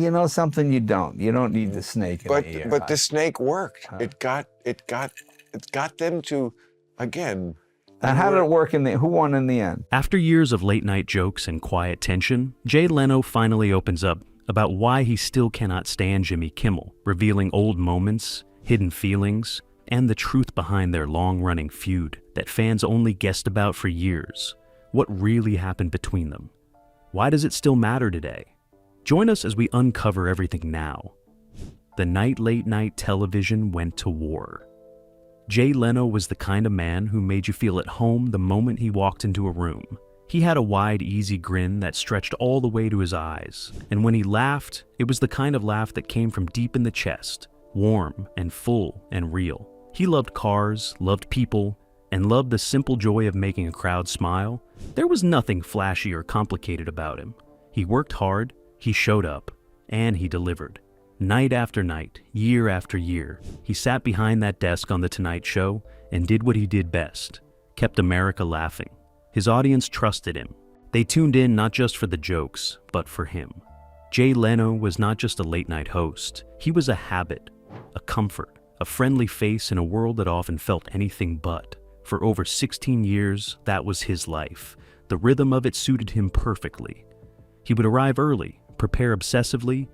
You know something? You don't. You don't need the snake in the ear. But the snake worked. It got them to, again. And how did it work who won in the end? After years of late-night jokes and quiet tension, Jay Leno finally opens up about why he still cannot stand Jimmy Kimmel, revealing old moments, hidden feelings, and the truth behind their long-running feud that fans only guessed about for years. What really happened between them? Why does it still matter today? Join us as we uncover everything now. The night late-night television went to war. Jay Leno was the kind of man who made you feel at home the moment he walked into a room. He had a wide, easy grin that stretched all the way to his eyes, and when he laughed, it was the kind of laugh that came from deep in the chest, warm and full and real. He loved cars, loved people, and loved the simple joy of making a crowd smile. There was nothing flashy or complicated about him. He worked hard, he showed up, and he delivered. Night after night, year after year, he sat behind that desk on The Tonight Show and did what he did best, kept America laughing. His audience trusted him. They tuned in not just for the jokes, but for him. Jay Leno was not just a late-night host. He was a habit, a comfort, a friendly face in a world that often felt anything but. For over 16 years, that was his life. The rhythm of it suited him perfectly. He would arrive early, prepare obsessively,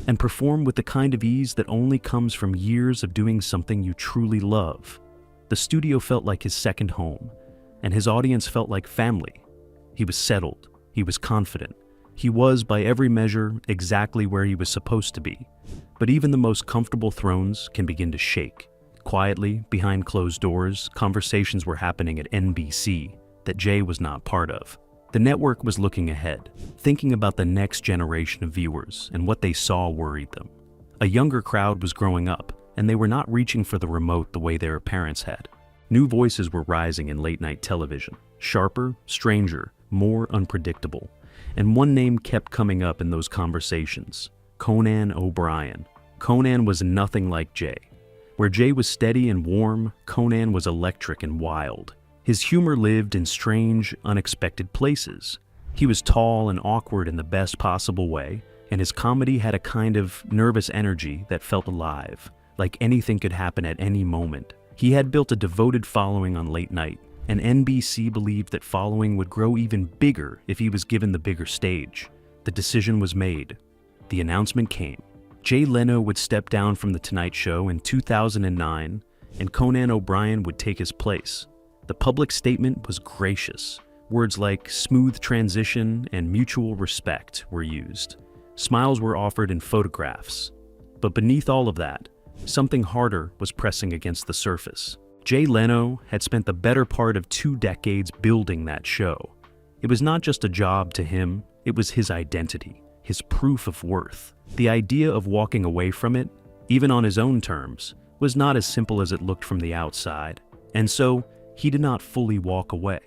and perform with the kind of ease that only comes from years of doing something you truly love. The studio felt like his second home, and his audience felt like family. He was settled, he was confident, he was, by every measure, exactly where he was supposed to be. But even the most comfortable thrones can begin to shake. Quietly, behind closed doors, conversations were happening at NBC that Jay was not part of. The network was looking ahead, thinking about the next generation of viewers, and what they saw worried them. A younger crowd was growing up, and they were not reaching for the remote the way their parents had. New voices were rising in late-night television, sharper, stranger, more unpredictable. And one name kept coming up in those conversations: Conan O'Brien. Conan was nothing like Jay. Where Jay was steady and warm, Conan was electric and wild. His humor lived in strange, unexpected places. He was tall and awkward in the best possible way, and his comedy had a kind of nervous energy that felt alive, like anything could happen at any moment. He had built a devoted following on late night, and NBC believed that following would grow even bigger if he was given the bigger stage. The decision was made. The announcement came. Jay Leno would step down from The Tonight Show in 2009, and Conan O'Brien would take his place. The public statement was gracious. Words like smooth transition and mutual respect were used. Smiles were offered in photographs. But beneath all of that, something harder was pressing against the surface. Jay Leno had spent the better part of 2 decades building that show. It was not just a job to him, it was his identity, his proof of worth. The idea of walking away from it, even on his own terms, was not as simple as it looked from the outside. And so, he did not fully walk away.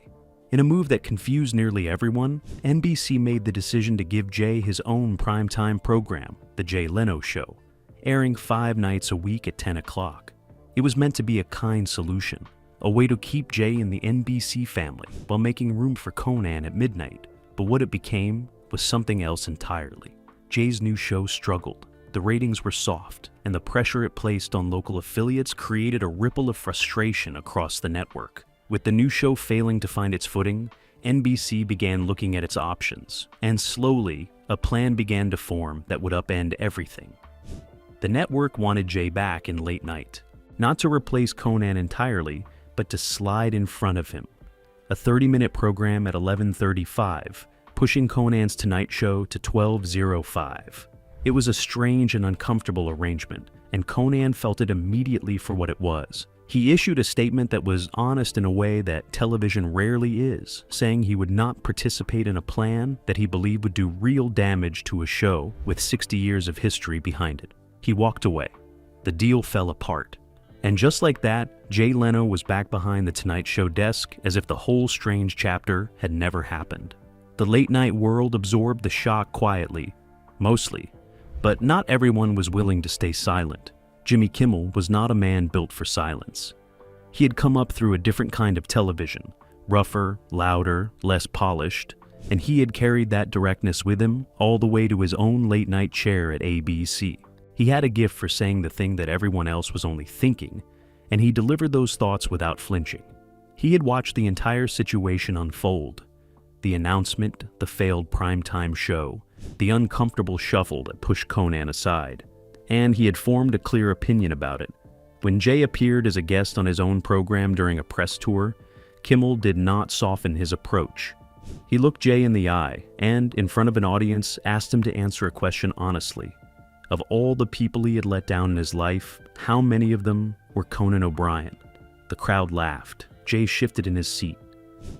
In a move that confused nearly everyone, NBC made the decision to give Jay his own primetime program, The Jay Leno Show, airing 5 nights a week at 10 o'clock. It was meant to be a kind solution, a way to keep Jay in the NBC family while making room for Conan at midnight. But what it became was something else entirely. Jay's new show struggled. The ratings were soft, and the pressure it placed on local affiliates created a ripple of frustration across the network. With the new show failing to find its footing, NBC began looking at its options, and slowly, a plan began to form that would upend everything. The network wanted Jay back in late night, not to replace Conan entirely, but to slide in front of him. A 30-minute program at 11:35, pushing Conan's Tonight Show to 12:05. It was a strange and uncomfortable arrangement, and Conan felt it immediately for what it was. He issued a statement that was honest in a way that television rarely is, saying he would not participate in a plan that he believed would do real damage to a show with 60 years of history behind it. He walked away. The deal fell apart. And just like that, Jay Leno was back behind the Tonight Show desk as if the whole strange chapter had never happened. The late-night world absorbed the shock quietly, mostly. But not everyone was willing to stay silent. Jimmy Kimmel was not a man built for silence. He had come up through a different kind of television, rougher, louder, less polished, and he had carried that directness with him all the way to his own late-night chair at ABC. He had a gift for saying the thing that everyone else was only thinking, and he delivered those thoughts without flinching. He had watched the entire situation unfold. The announcement, the failed primetime show, the uncomfortable shuffle that pushed Conan aside, and he had formed a clear opinion about it. When Jay appeared as a guest on his own program during a press tour, Kimmel did not soften his approach. He looked Jay in the eye and, in front of an audience, asked him to answer a question honestly. Of all the people he had let down in his life, how many of them were Conan O'Brien? The crowd laughed. Jay shifted in his seat.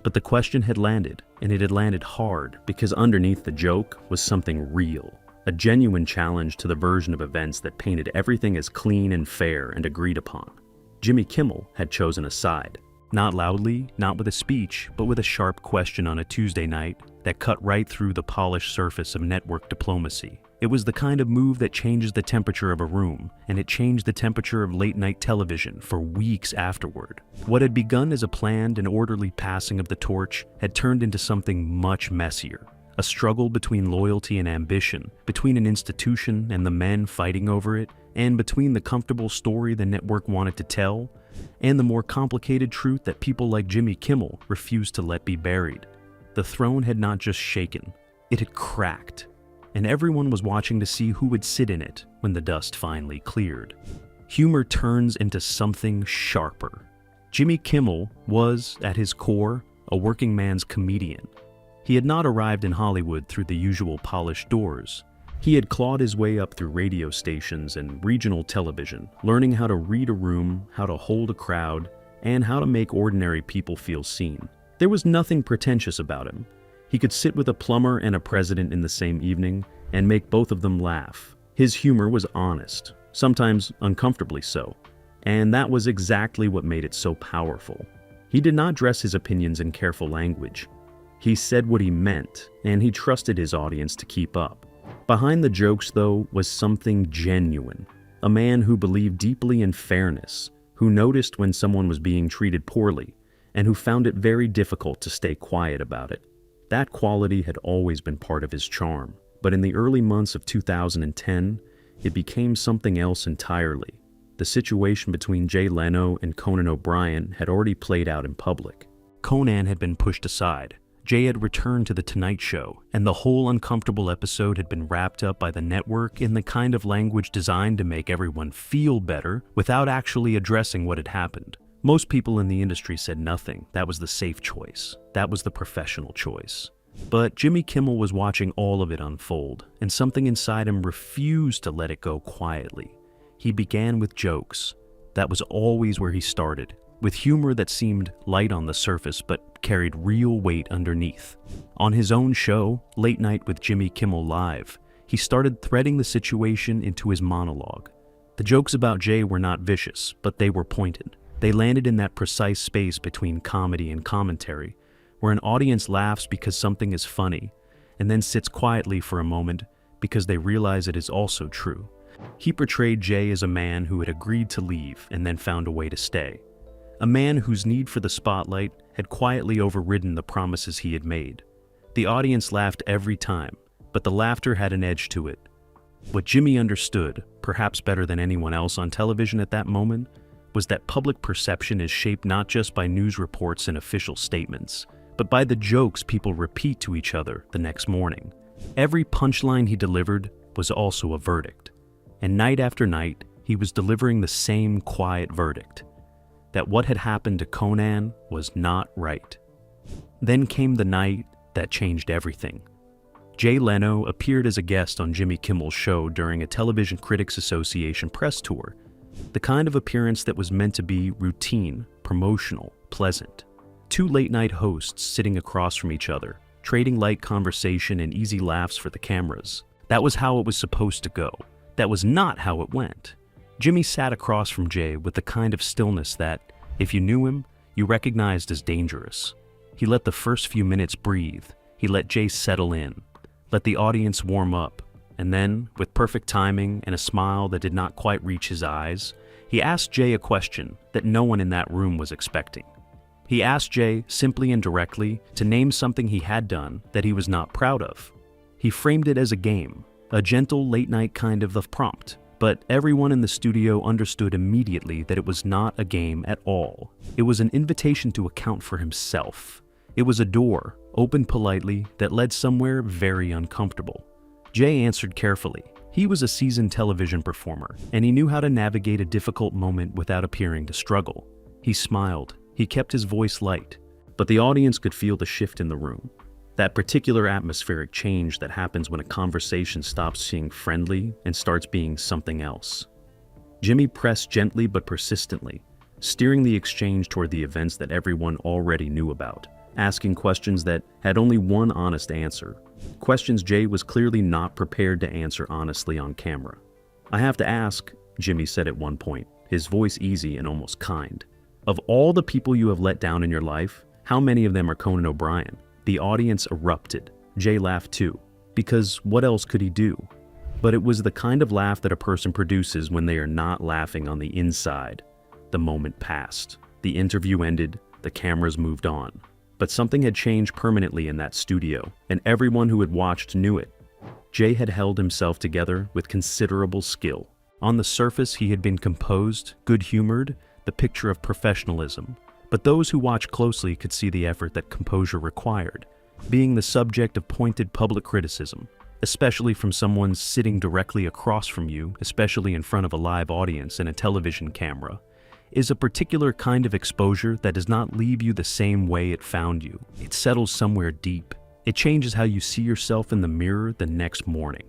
But the question had landed, and it had landed hard because underneath the joke was something real. A genuine challenge to the version of events that painted everything as clean and fair and agreed upon. Jimmy Kimmel had chosen a side. Not loudly, not with a speech, but with a sharp question on a Tuesday night that cut right through the polished surface of network diplomacy. It was the kind of move that changes the temperature of a room, and it changed the temperature of late-night television for weeks afterward. What had begun as a planned and orderly passing of the torch had turned into something much messier. A struggle between loyalty and ambition, between an institution and the men fighting over it, and between the comfortable story the network wanted to tell, and the more complicated truth that people like Jimmy Kimmel refused to let be buried. The throne had not just shaken, it had cracked, and everyone was watching to see who would sit in it when the dust finally cleared. Humor turns into something sharper. Jimmy Kimmel was, at his core, a working man's comedian. He had not arrived in Hollywood through the usual polished doors. He had clawed his way up through radio stations and regional television, learning how to read a room, how to hold a crowd, and how to make ordinary people feel seen. There was nothing pretentious about him. He could sit with a plumber and a president in the same evening and make both of them laugh. His humor was honest, sometimes uncomfortably so, and that was exactly what made it so powerful. He did not dress his opinions in careful language. He said what he meant, and he trusted his audience to keep up. Behind the jokes, though, was something genuine. A man who believed deeply in fairness, who noticed when someone was being treated poorly, and who found it very difficult to stay quiet about it. That quality had always been part of his charm, but in the early months of 2010, it became something else entirely. The situation between Jay Leno and Conan O'Brien had already played out in public. Conan had been pushed aside. Jay had returned to The Tonight Show, and the whole uncomfortable episode had been wrapped up by the network in the kind of language designed to make everyone feel better without actually addressing what had happened. Most people in the industry said nothing. That was the safe choice. That was the professional choice. But Jimmy Kimmel was watching all of it unfold, and something inside him refused to let it go quietly. He began with jokes. That was always where he started, with humor that seemed light on the surface but carried real weight underneath. On his own show, Late Night with Jimmy Kimmel Live, he started threading the situation into his monologue. The jokes about Jay were not vicious, but they were pointed. They landed in that precise space between comedy and commentary, where an audience laughs because something is funny, and then sits quietly for a moment because they realize it is also true. He portrayed Jay as a man who had agreed to leave and then found a way to stay. A man whose need for the spotlight had quietly overridden the promises he had made. The audience laughed every time, but the laughter had an edge to it. What Jimmy understood, perhaps better than anyone else on television at that moment, was that public perception is shaped not just by news reports and official statements, but by the jokes people repeat to each other the next morning. Every punchline he delivered was also a verdict. And night after night, he was delivering the same quiet verdict, that what had happened to Conan was not right. Then came the night that changed everything. Jay Leno appeared as a guest on Jimmy Kimmel's show during a Television Critics Association press tour, the kind of appearance that was meant to be routine, promotional, pleasant. Two late-night hosts sitting across from each other, trading light conversation and easy laughs for the cameras. That was how it was supposed to go. That was not how it went. Jimmy sat across from Jay with the kind of stillness that, if you knew him, you recognized as dangerous. He let the first few minutes breathe. He let Jay settle in, let the audience warm up, and then, with perfect timing and a smile that did not quite reach his eyes, he asked Jay a question that no one in that room was expecting. He asked Jay, simply and directly, to name something he had done that he was not proud of. He framed it as a game, a gentle late-night kind of prompt, but everyone in the studio understood immediately that it was not a game at all. It was an invitation to account for himself. It was a door, opened politely, that led somewhere very uncomfortable. Jay answered carefully. He was a seasoned television performer, and he knew how to navigate a difficult moment without appearing to struggle. He smiled. He kept his voice light, but the audience could feel the shift in the room. That particular atmospheric change that happens when a conversation stops being friendly and starts being something else. Jimmy pressed gently but persistently, steering the exchange toward the events that everyone already knew about, asking questions that had only one honest answer. Questions Jay was clearly not prepared to answer honestly on camera. "I have to ask," Jimmy said at one point, his voice easy and almost kind. "Of all the people you have let down in your life, how many of them are Conan O'Brien?" The audience erupted. Jay laughed too, because what else could he do? But it was the kind of laugh that a person produces when they are not laughing on the inside. The moment passed. The interview ended. The cameras moved on. But something had changed permanently in that studio, and everyone who had watched knew it. Jay had held himself together with considerable skill. On the surface, he had been composed, good-humored, the picture of professionalism. But those who watched closely could see the effort that composure required, being the subject of pointed public criticism, especially from someone sitting directly across from you, especially in front of a live audience and a television camera, is a particular kind of exposure that does not leave you the same way it found you. It settles somewhere deep. It changes how you see yourself in the mirror the next morning.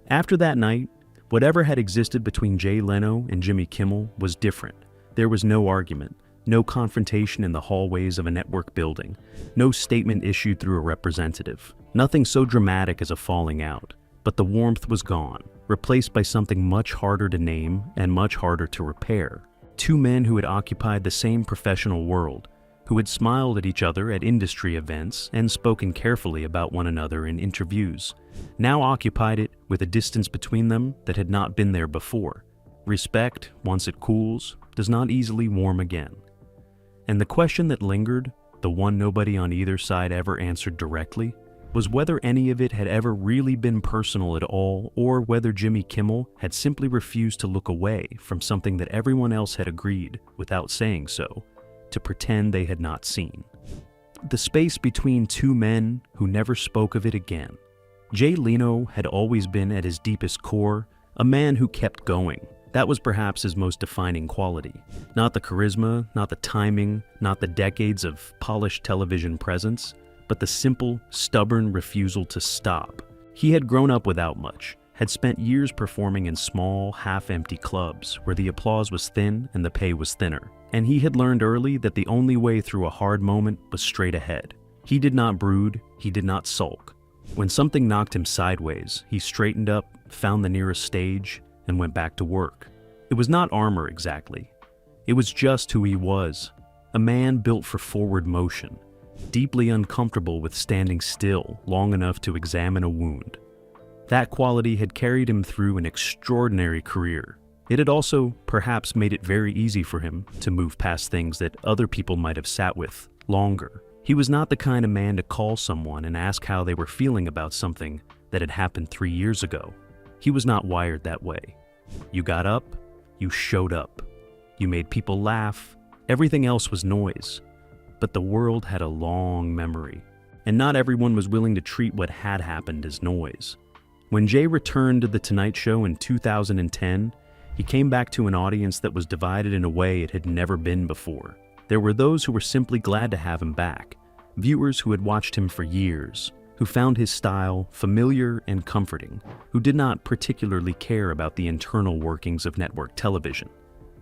After that night, whatever had existed between Jay Leno and Jimmy Kimmel was different. There was no argument. No confrontation in the hallways of a network building, no statement issued through a representative, nothing so dramatic as a falling out. But the warmth was gone, replaced by something much harder to name and much harder to repair. Two men who had occupied the same professional world, who had smiled at each other at industry events and spoken carefully about one another in interviews, now occupied it with a distance between them that had not been there before. Respect, once it cools, does not easily warm again. And the question that lingered, the one nobody on either side ever answered directly, was whether any of it had ever really been personal at all, or whether Jimmy Kimmel had simply refused to look away from something that everyone else had agreed, without saying so, to pretend they had not seen. The space between two men who never spoke of it again. Jay Leno had always been at his deepest core a man who kept going. That was perhaps his most defining quality. Not the charisma, not the timing, not the decades of polished television presence, but the simple, stubborn refusal to stop. He had grown up without much, had spent years performing in small, half-empty clubs where the applause was thin and the pay was thinner. And he had learned early that the only way through a hard moment was straight ahead. He did not brood, he did not sulk. When something knocked him sideways, he straightened up, found the nearest stage, and went back to work. It was not armor exactly. It was just who he was, a man built for forward motion, deeply uncomfortable with standing still long enough to examine a wound. That quality had carried him through an extraordinary career. It had also perhaps made it very easy for him to move past things that other people might have sat with longer. He was not the kind of man to call someone and ask how they were feeling about something that had happened 3 years ago. He was not wired that way. You got up, you showed up. You made people laugh. Everything else was noise. But the world had a long memory, and not everyone was willing to treat what had happened as noise. When Jay returned to The Tonight Show in 2010, he came back to an audience that was divided in a way it had never been before. There were those who were simply glad to have him back, viewers who had watched him for years, who found his style familiar and comforting, who did not particularly care about the internal workings of network television.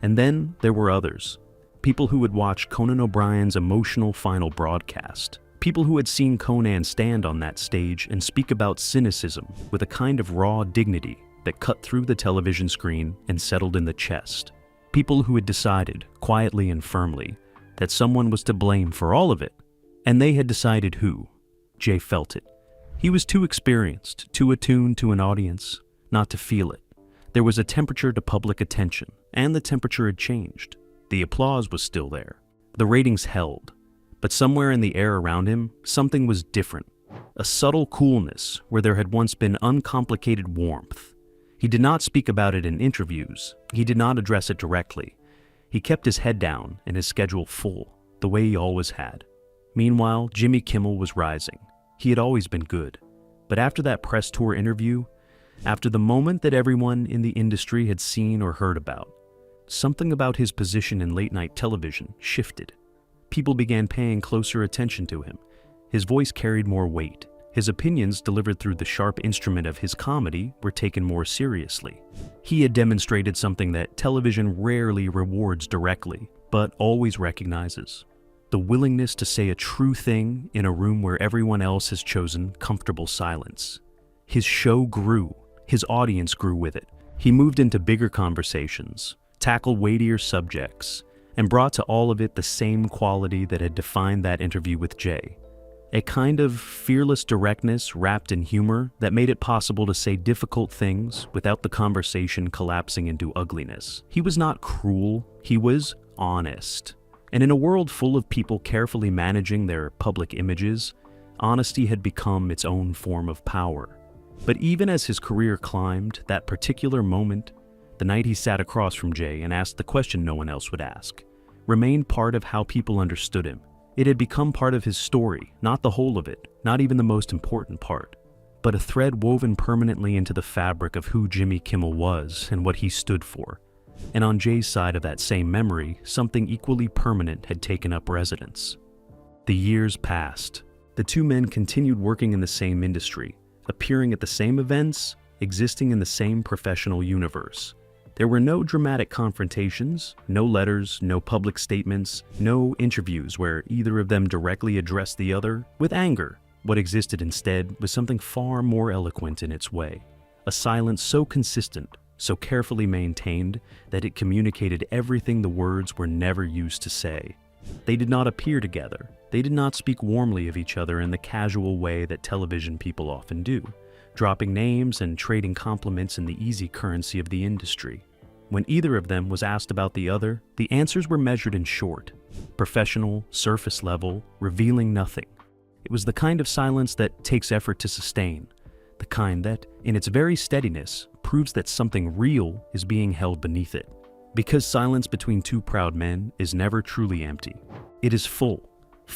And then there were others, people who had watched Conan O'Brien's emotional final broadcast, people who had seen Conan stand on that stage and speak about cynicism with a kind of raw dignity that cut through the television screen and settled in the chest. People who had decided, quietly and firmly, that someone was to blame for all of it, and they had decided who. Jay felt it. He was too experienced, too attuned to an audience, not to feel it. There was a temperature to public attention, and the temperature had changed. The applause was still there. The ratings held. But somewhere in the air around him, something was different. A subtle coolness where there had once been uncomplicated warmth. He did not speak about it in interviews. He did not address it directly. He kept his head down and his schedule full, the way he always had. Meanwhile, Jimmy Kimmel was rising. He had always been good. But after that press tour interview, after the moment that everyone in the industry had seen or heard about, something about his position in late-night television shifted. People began paying closer attention to him. His voice carried more weight. His opinions, delivered through the sharp instrument of his comedy, were taken more seriously. He had demonstrated something that television rarely rewards directly, but always recognizes: the willingness to say a true thing in a room where everyone else has chosen comfortable silence. His show grew. His audience grew with it. He moved into bigger conversations, tackled weightier subjects, and brought to all of it the same quality that had defined that interview with Jay. A kind of fearless directness wrapped in humor that made it possible to say difficult things without the conversation collapsing into ugliness. He was not cruel, he was honest. And in a world full of people carefully managing their public images, honesty had become its own form of power. But even as his career climbed, that particular moment, the night he sat across from Jay and asked the question no one else would ask, remained part of how people understood him. It had become part of his story, not the whole of it, not even the most important part, but a thread woven permanently into the fabric of who Jimmy Kimmel was and what he stood for. And on Jay's side of that same memory, something equally permanent had taken up residence. The years passed. The two men continued working in the same industry, appearing at the same events, existing in the same professional universe. There were no dramatic confrontations, no letters, no public statements, no interviews where either of them directly addressed the other with anger. What existed instead was something far more eloquent in its way. A silence so consistent, so carefully maintained, that it communicated everything the words were never used to say. They did not appear together. They did not speak warmly of each other in the casual way that television people often do, dropping names and trading compliments in the easy currency of the industry. When either of them was asked about the other, the answers were measured in short, professional, surface level, revealing nothing. It was the kind of silence that takes effort to sustain, the kind that, in its very steadiness, proves that something real is being held beneath it. Because silence between two proud men is never truly empty. It is full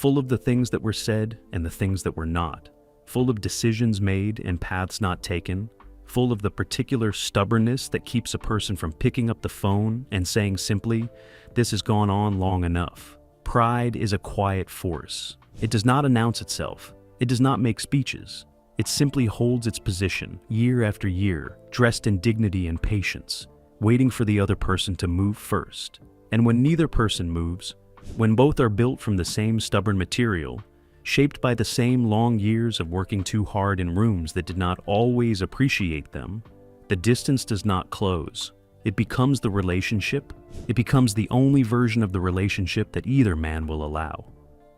of the things that were said and the things that were not, full of decisions made and paths not taken, full of the particular stubbornness that keeps a person from picking up the phone and saying simply, "This has gone on long enough." Pride is a quiet force. It does not announce itself. It does not make speeches. It simply holds its position, year after year, dressed in dignity and patience, waiting for the other person to move first. And when neither person moves, when both are built from the same stubborn material, shaped by the same long years of working too hard in rooms that did not always appreciate them, the distance does not close. It becomes the relationship. It becomes the only version of the relationship that either man will allow.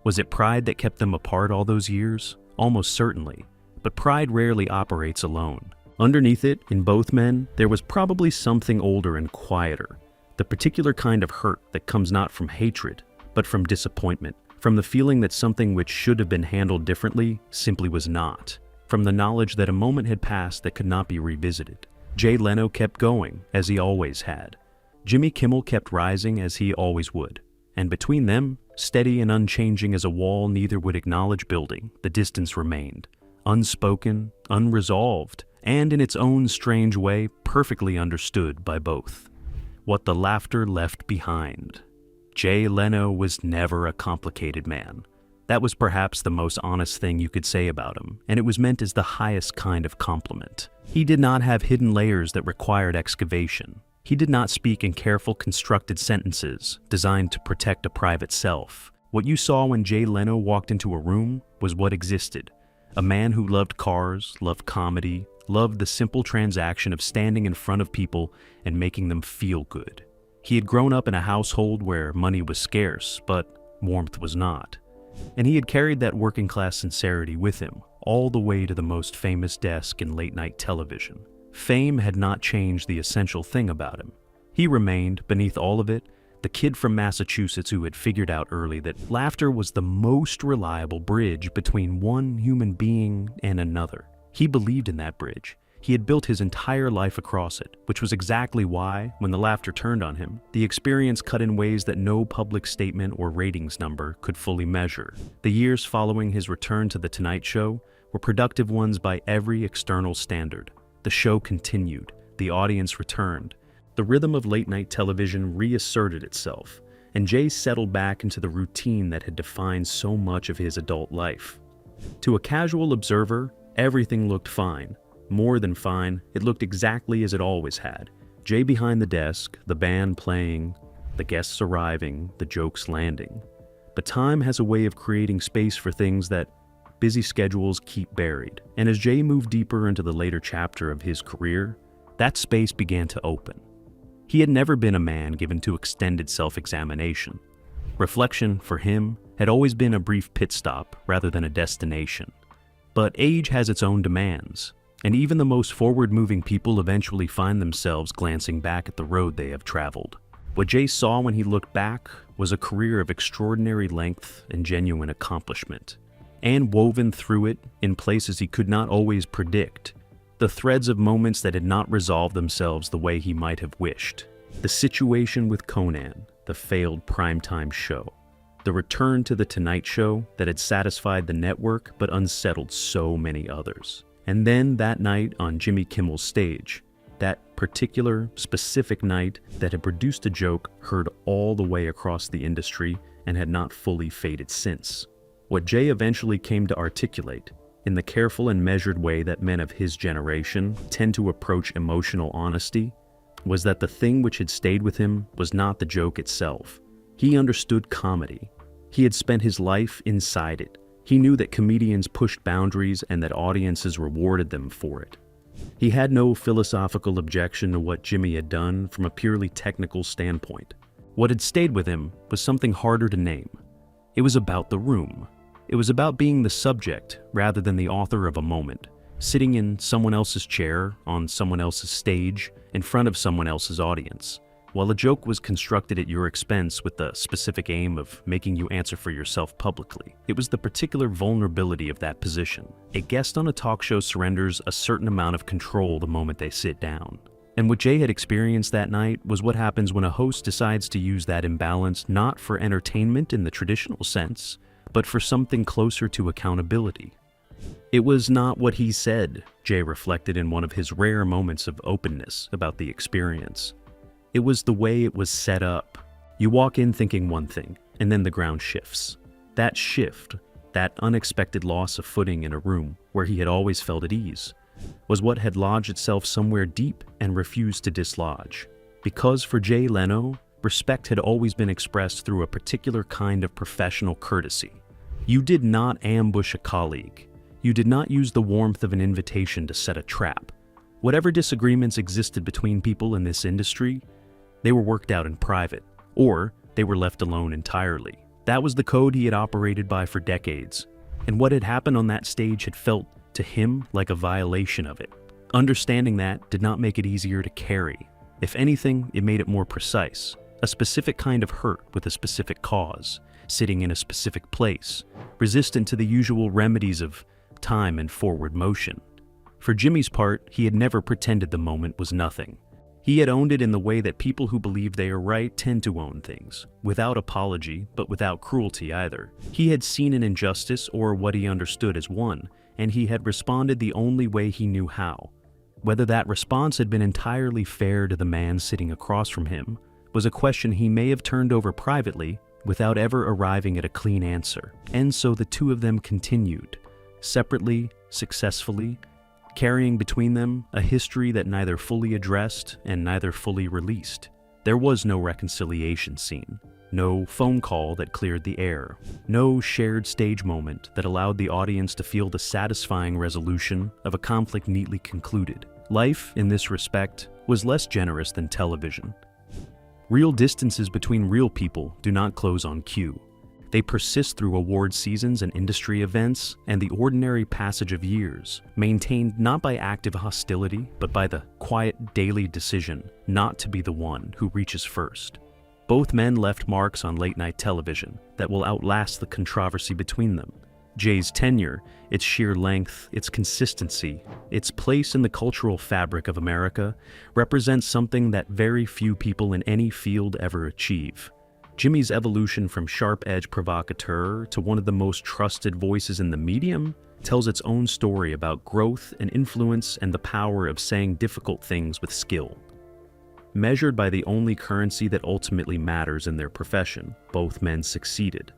Was it pride that kept them apart all those years? Almost certainly. But pride rarely operates alone. Underneath it, in both men, there was probably something older and quieter. The particular kind of hurt that comes not from hatred, but from disappointment. From the feeling that something which should have been handled differently simply was not. From the knowledge that a moment had passed that could not be revisited. Jay Leno kept going, as he always had. Jimmy Kimmel kept rising as he always would. And between them, steady and unchanging as a wall neither would acknowledge building, the distance remained. Unspoken, unresolved, and in its own strange way, perfectly understood by both. What the laughter left behind. Jay Leno was never a complicated man. That was perhaps the most honest thing you could say about him, and it was meant as the highest kind of compliment. He did not have hidden layers that required excavation. He did not speak in careful, constructed sentences designed to protect a private self. What you saw when Jay Leno walked into a room was what existed. A man who loved cars, loved comedy, loved the simple transaction of standing in front of people and making them feel good. He had grown up in a household where money was scarce, but warmth was not. And he had carried that working-class sincerity with him, all the way to the most famous desk in late-night television. Fame had not changed the essential thing about him. He remained, beneath all of it, the kid from Massachusetts who had figured out early that laughter was the most reliable bridge between one human being and another. He believed in that bridge. He had built his entire life across it, which was exactly why, when the laughter turned on him, the experience cut in ways that no public statement or ratings number could fully measure. The years following his return to The Tonight Show were productive ones by every external standard. The show continued. The audience returned. The rhythm of late-night television reasserted itself, and Jay settled back into the routine that had defined so much of his adult life. To a casual observer, everything looked fine. More than fine, it looked exactly as it always had. Jay behind the desk, the band playing, the guests arriving, the jokes landing. But time has a way of creating space for things that busy schedules keep buried. And as Jay moved deeper into the later chapter of his career, that space began to open. He had never been a man given to extended self-examination. Reflection, for him, had always been a brief pit stop rather than a destination. But age has its own demands, and even the most forward-moving people eventually find themselves glancing back at the road they have traveled. What Jay saw when he looked back was a career of extraordinary length and genuine accomplishment. And woven through it, in places he could not always predict, the threads of moments that had not resolved themselves the way he might have wished. The situation with Conan, the failed primetime show. The return to The Tonight Show that had satisfied the network but unsettled so many others. And then that night on Jimmy Kimmel's stage, that particular, specific night that had produced a joke heard all the way across the industry and had not fully faded since. What Jay eventually came to articulate, in the careful and measured way that men of his generation tend to approach emotional honesty, was that the thing which had stayed with him was not the joke itself. He understood comedy. He had spent his life inside it. He knew that comedians pushed boundaries and that audiences rewarded them for it. He had no philosophical objection to what Jimmy had done from a purely technical standpoint. What had stayed with him was something harder to name. It was about the room. It was about being the subject rather than the author of a moment, sitting in someone else's chair, on someone else's stage, in front of someone else's audience. While a joke was constructed at your expense with the specific aim of making you answer for yourself publicly, it was the particular vulnerability of that position. A guest on a talk show surrenders a certain amount of control the moment they sit down. And what Jay had experienced that night was what happens when a host decides to use that imbalance not for entertainment in the traditional sense, but for something closer to accountability. It was not what he said, Jay reflected in one of his rare moments of openness about the experience. It was the way it was set up. You walk in thinking one thing, and then the ground shifts. That shift, that unexpected loss of footing in a room where he had always felt at ease, was what had lodged itself somewhere deep and refused to dislodge. Because for Jay Leno, respect had always been expressed through a particular kind of professional courtesy. You did not ambush a colleague. You did not use the warmth of an invitation to set a trap. Whatever disagreements existed between people in this industry, they were worked out in private, or they were left alone entirely. That was the code he had operated by for decades, and what had happened on that stage had felt to him like a violation of it. Understanding that did not make it easier to carry. If anything, it made it more precise. A specific kind of hurt with a specific cause, sitting in a specific place, resistant to the usual remedies of time and forward motion. For Jimmy's part, he had never pretended the moment was nothing. He had owned it in the way that people who believe they are right tend to own things, without apology, but without cruelty either. He had seen an injustice or what he understood as one, and he had responded the only way he knew how. Whether that response had been entirely fair to the man sitting across from him was a question he may have turned over privately without ever arriving at a clean answer. And so the two of them continued, separately, successfully, carrying between them a history that neither fully addressed and neither fully released. There was no reconciliation scene, no phone call that cleared the air, no shared stage moment that allowed the audience to feel the satisfying resolution of a conflict neatly concluded. Life, in this respect, was less generous than television. Real distances between real people do not close on cue. They persist through award seasons and industry events and the ordinary passage of years, maintained not by active hostility, but by the quiet daily decision not to be the one who reaches first. Both men left marks on late-night television that will outlast the controversy between them. Jay's tenure, its sheer length, its consistency, its place in the cultural fabric of America, represents something that very few people in any field ever achieve. Jimmy's evolution from sharp-edged provocateur to one of the most trusted voices in the medium tells its own story about growth and influence and the power of saying difficult things with skill. Measured by the only currency that ultimately matters in their profession, both men succeeded.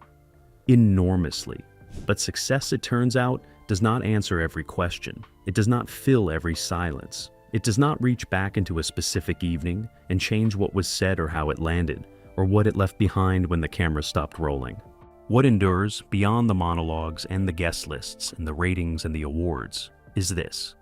Enormously. But success, it turns out, does not answer every question. It does not fill every silence. It does not reach back into a specific evening and change what was said or how it landed, or what it left behind when the camera stopped rolling. What endures, beyond the monologues and the guest lists and the ratings and the awards, is this.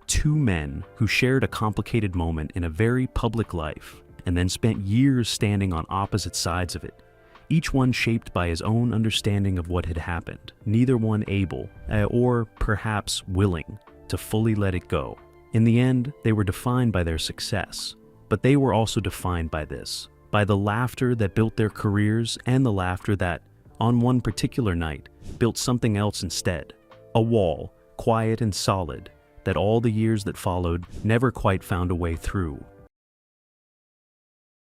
Two men who shared a complicated moment in a very public life and then spent years standing on opposite sides of it, each one shaped by his own understanding of what had happened, neither one able, or perhaps willing, to fully let it go. In the end, they were defined by their success, but they were also defined by this, by the laughter that built their careers and the laughter that, on one particular night, built something else instead. A wall, quiet and solid, that all the years that followed never quite found a way through.